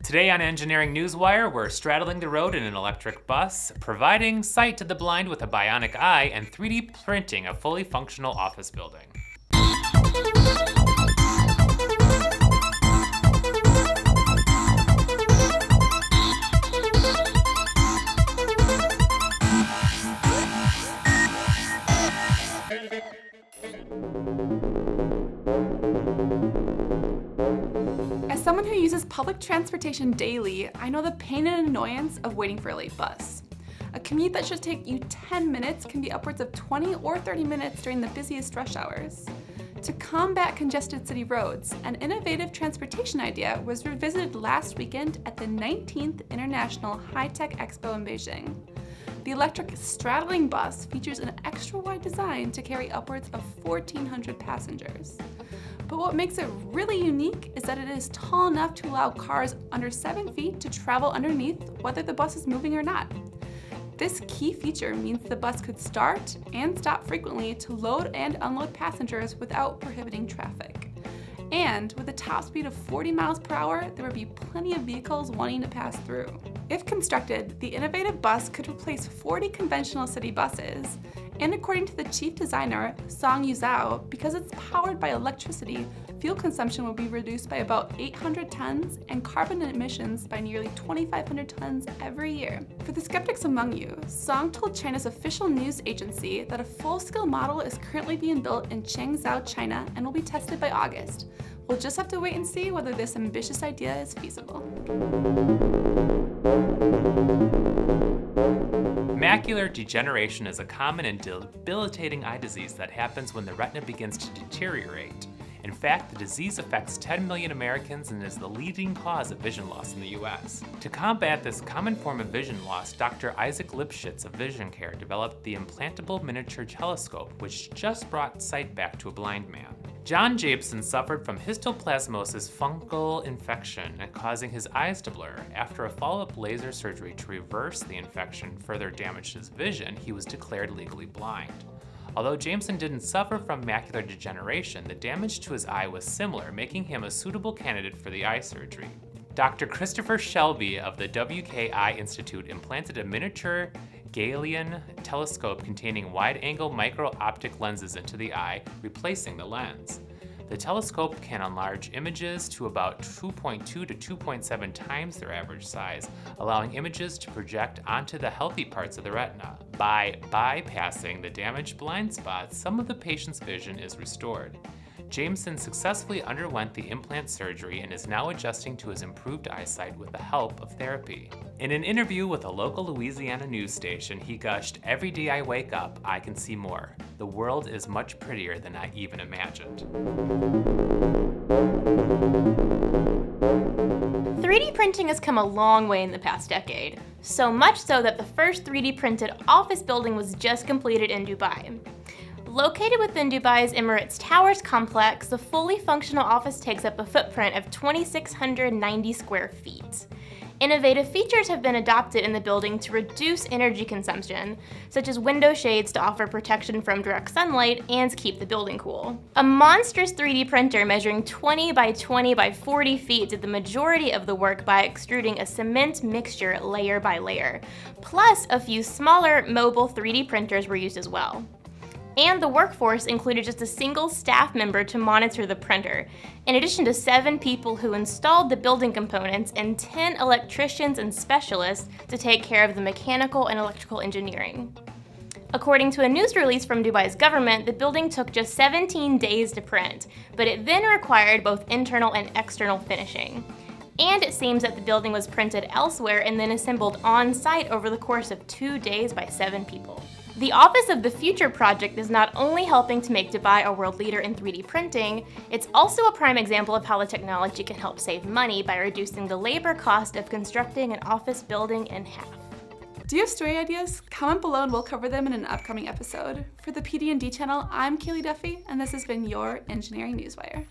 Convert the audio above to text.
Today on Engineering Newswire, we're straddling the road in an electric bus, providing sight to the blind with a bionic eye, and 3D printing a fully functional office building. As someone who uses public transportation daily, I know the pain and annoyance of waiting for a late bus. A commute that should take you 10 minutes can be upwards of 20 or 30 minutes during the busiest rush hours. To combat congested city roads, an innovative transportation idea was revisited last weekend at the 19th International High-Tech Expo in Beijing. The electric straddling bus features an extra-wide design to carry upwards of 1,400 passengers. But what makes it really unique is that it is tall enough to allow cars under 7 feet to travel underneath whether the bus is moving or not. This key feature means the bus could start and stop frequently to load and unload passengers without prohibiting traffic. And with a top speed of 40 miles per hour, there would be plenty of vehicles wanting to pass through. If constructed, the innovative bus could replace 40 conventional city buses. And according to the chief designer, Song Yuzhao, because it's powered by electricity, fuel consumption will be reduced by about 800 tons and carbon emissions by nearly 2,500 tons every year. For the skeptics among you, Song told China's official news agency that a full-scale model is currently being built in Changzhou, China, and will be tested by August. We'll just have to wait and see whether this ambitious idea is feasible. Macular degeneration is a common and debilitating eye disease that happens when the retina begins to deteriorate. In fact, the disease affects 10 million Americans and is the leading cause of vision loss in the US. To combat this common form of vision loss, Dr. Isaac Lipschitz of Vision Care developed the implantable miniature telescope, which just brought sight back to a blind man. John Jameson suffered from histoplasmosis fungal infection, causing his eyes to blur. After a follow-up laser surgery to reverse the infection further damaged his vision, he was declared legally blind. Although Jameson didn't suffer from macular degeneration, the damage to his eye was similar, making him a suitable candidate for the eye surgery. Dr. Christopher Shelby of the WK Eye Institute implanted a miniature Galilean telescope containing wide-angle micro-optic lenses into the eye, replacing the lens. The telescope can enlarge images to about 2.2 to 2.7 times their average size, allowing images to project onto the healthy parts of the retina. By bypassing the damaged blind spots, some of the patient's vision is restored. Jameson successfully underwent the implant surgery and is now adjusting to his improved eyesight with the help of therapy. In an interview with a local Louisiana news station, he gushed, "Every day I wake up, I can see more. The world is much prettier than I even imagined." 3D printing has come a long way in the past decade, so much so that the first 3D printed office building was just completed in Dubai. Located within Dubai's Emirates Towers complex, the fully functional office takes up a footprint of 2,690 square feet. Innovative features have been adopted in the building to reduce energy consumption, such as window shades to offer protection from direct sunlight and keep the building cool. A monstrous 3D printer measuring 20 by 20 by 40 feet did the majority of the work by extruding a cement mixture layer by layer. Plus, a few smaller mobile 3D printers were used as well. And the workforce included just a single staff member to monitor the printer, in addition to 7 people who installed the building components and 10 electricians and specialists to take care of the mechanical and electrical engineering. According to a news release from Dubai's government, the building took just 17 days to print, but it then required both internal and external finishing. And it seems that the building was printed elsewhere and then assembled on-site over the course of 2 days by 7 people. The Office of the Future project is not only helping to make Dubai a world leader in 3D printing, it's also a prime example of how the technology can help save money by reducing the labor cost of constructing an office building in half. Do you have story ideas? Comment below and we'll cover them in an upcoming episode. For the PD&D channel, I'm Kaylee Duffy, and this has been your Engineering Newswire.